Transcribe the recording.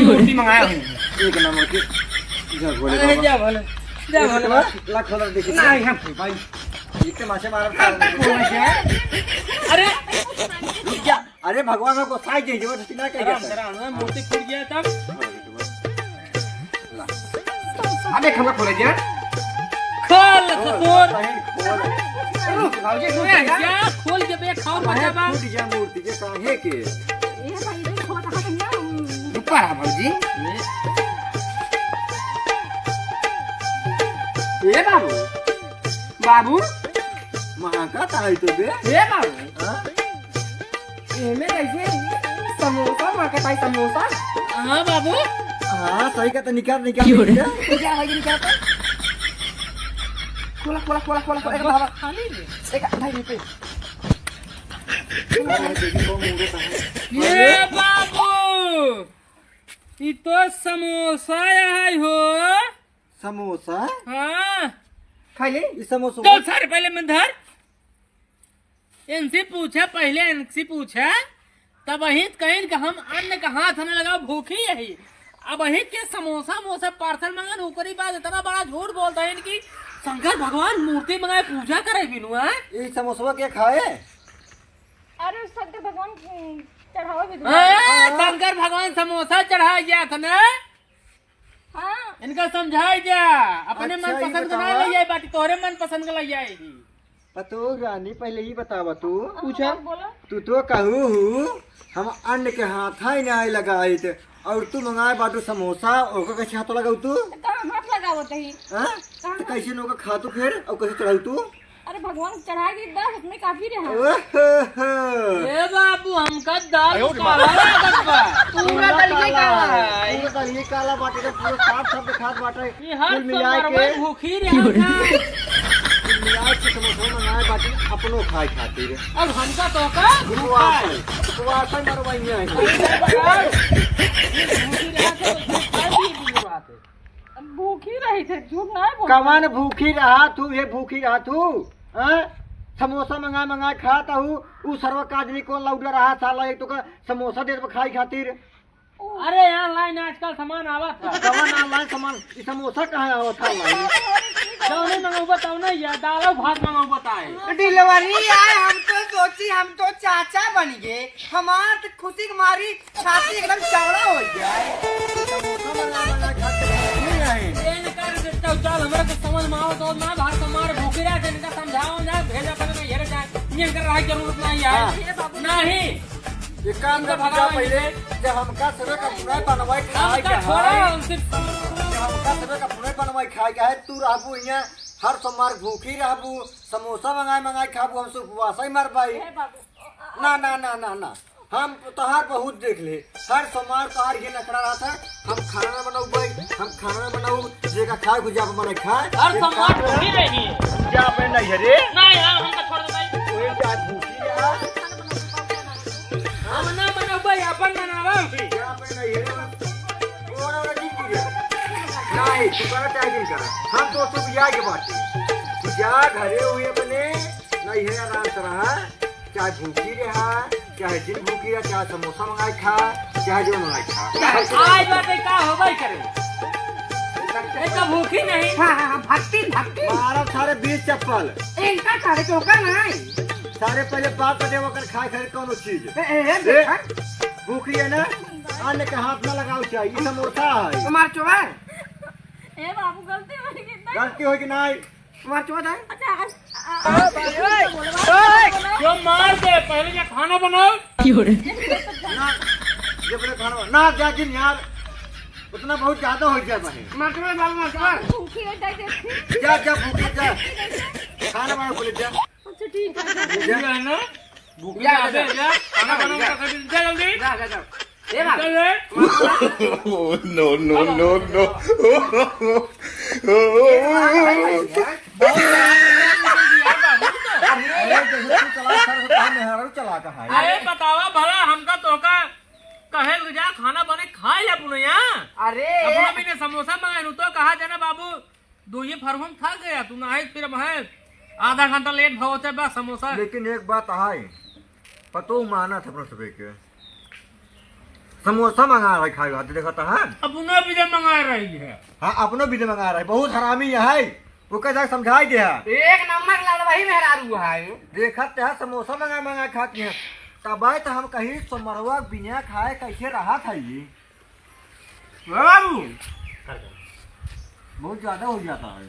मूर्ति मंगाया हूँ एक नंबर की जा बोले अरे जा भले लाख डॉलर देखिए नहीं हम भाई इतने मासे मारा अरे रुक जा अरे भगवान को साइज दे जबरदस्ती ना कहिए मूर्ति खुल गया तब अबे खबर खोले जा खोल ससुर भाऊजी क्या खोल के बे खाओ बच्चा बा टूट जा मूर्ति के काहे के ऊपर आ भाऊजी ए बाबू बाबू महंगा ताई तो बे ए बाबू में कैसे समोसा मांगे भाई समोसा हाँ बाबू हाँ सही का तो निकाल क्या भाई निकाल खोला खोला खोला खोला एक बाबा खाली एक ढाई रुपए ये बाबू ये तो समोसा है हो समोसा हाँ खा ले इस समोसा तो सर पहले मैं धर इनसे पूछा पहले इनसे पूछा तब वही कहीं कि हम अन्न का हाथ हमें लगा भूखी यही अब वही के समोसा मोसा पार्सल मंगा नौकरी बात इतना बड़ा झूठ बोलता है इनकी शंकर भगवान मूर्ति मंगाए पूजा करे बिनु है ये समोसा के खाए अरे शंकर भगवान चढ़ावा भी शंकर भगवान समोसा चढ़ा गया था ना हाँ इनका समझाई जा अपने अच्छा, मन ये पसंद का बतावा। नहीं ले जाए बाकी तोहरे मन पसंद का ले जाएगी पतो रानी पहले ही बतावा तू पूछा बोलो तू तो कहू हम अन्न के हाथ ही नहीं लगाई थे और तू मंगाए बाटू समोसा ओका कैसे हाथ लगाऊ तू कहाँ हाथ लगावत है हाँ तो कैसे नोका खा तू फिर और कैसे चढ़ाऊ तू अरे भगवान चढ़ा के बस अपने काफी रहा ए बाबू हमका दाल काला लागत बा पूरा दलिए काला है पूरा दलिए काला बाटे का पूरा साफ साफ खाद बाटे ये हर कुल मिलाए सोमवार के में भूखी रहना कुल मिलाए के समोसा मंगाए बाटे अपनो खाए खातिर अब हमका तो का उपवास मरवाई है भूखी रही थे झूठ ना बोल कवन भूखी रहा तू ये भूखी रहा तू हाँ? समोसा मंगा मंगा खाता हूँ उ सर्व काजनी को लौट रहा साला एक तो का समोसा दे दे खाई खातिर अरे ऑनलाइन आजकल सामान आवा था कवन ऑनलाइन सामान ये समोसा कहाँ आवा था ऑनलाइन जाओ नहीं मंगाऊ बताओ ना यार दाल और भात मंगाऊ बताए डिलीवरी आए हम तो सोची हम तो चाचा बन गए हमार तो खुशी की मारी छाती एकदम चौड़ा हो जाए समोसा मंगा मंगा खाते नहीं रहे चल हमारे तो समझ में आओ तो ना भार हमारे भूखे रहे थे इनका समझाओ ना भेजा कर मैं ये नहीं कर रहा जरूरत नहीं है नहीं ये काम का भगा पहले जब हमका सबे का पूरा बनवाई खाए हमका के छोड़ा है उनसे हमका सबे का पूरा बनवाई खाए के है तू रहबू यहाँ हर सोमवार भूखी रहबू समोसा मंगाए मंगाए खाबू हमसे उपवास ही मर पाई ना ना ना ना ना हम तोहार बहुत देख ले हर सोमवार तोहार ये नखरा रहा था हम खाना ना बनाऊ भाई हम खाना ना बनाऊ जेका खाए गुजा पे मने खाए हर सम्मान भूखी रही जा पे नहीं है रे नहीं हम हमका छोड़ दो भाई ओए जा भूखी रहा हम ना मनो भाई अपन मनावा जा पे नहीं है और नहीं की नहीं तू करा टाइम कर हम तो सब या के बात तू जा घरे हुए अपने नहीं है आराम से रहा चाहे भूखी रहा चाहे दिन भूखी रहा चाहे समोसा मंगाए खा चाहे जो मंगाए खा आज बातें का होगा करे एक भूखी नहीं हाँ भक्ति भक्ति मारा सारे 20 चप्पल इनका खाने चौका नहीं सारे पहले बात कर देवकर खाए खाए कौन चीज देखा भूखी है ना अन्न के हाथ में लगाओ चाहिए समोसा है तुम्हार चोवा ए बाबू गलती हो गई गलती हो कि नहीं तुम्हार चोवा है जो मार दे पहले ये खाना बनाओ ना जब अपने खाना ना जाकिन यार उतना बहुत ज्यादा हो जाए बने तुम्हार चोवा बाबू मार चोवा भूखी हो जाए जा जा भूखी जा खाना बना बोले जा अच्छा ठीक है ये है ना भूखी जा जा खाना बनाओ कर दे जल्दी जा जा जा ए बाबू चल no, no, no, no. चला का है अरे बतावा भला हमका तोका कहे जा खाना बने खाए ले पुनया अरे अपना भी ने समोसा मंगाए तो कहा जाना बाबू दो ये फरहम था गया तू ना फिर है आधा घंटा लेट भवते बा समोसा लेकिन एक बात है पतो माना था अपना सबे के समोसा मंगा रहा है खाएगा देखो तो हाँ अपना भी जो मंगा रही है। हाँ अपनो भी मंगा रहा है बहुत हरामी है वो कैसा समझाई दे एक नंबर लड़वाही मेहरारू है। देखते हैं समोसा मंगा खाती हैं तब तो हम कहीं सोमरवा बिना खाए कैसे रहा था ये बाबू बहुत ज्यादा हो जाता है।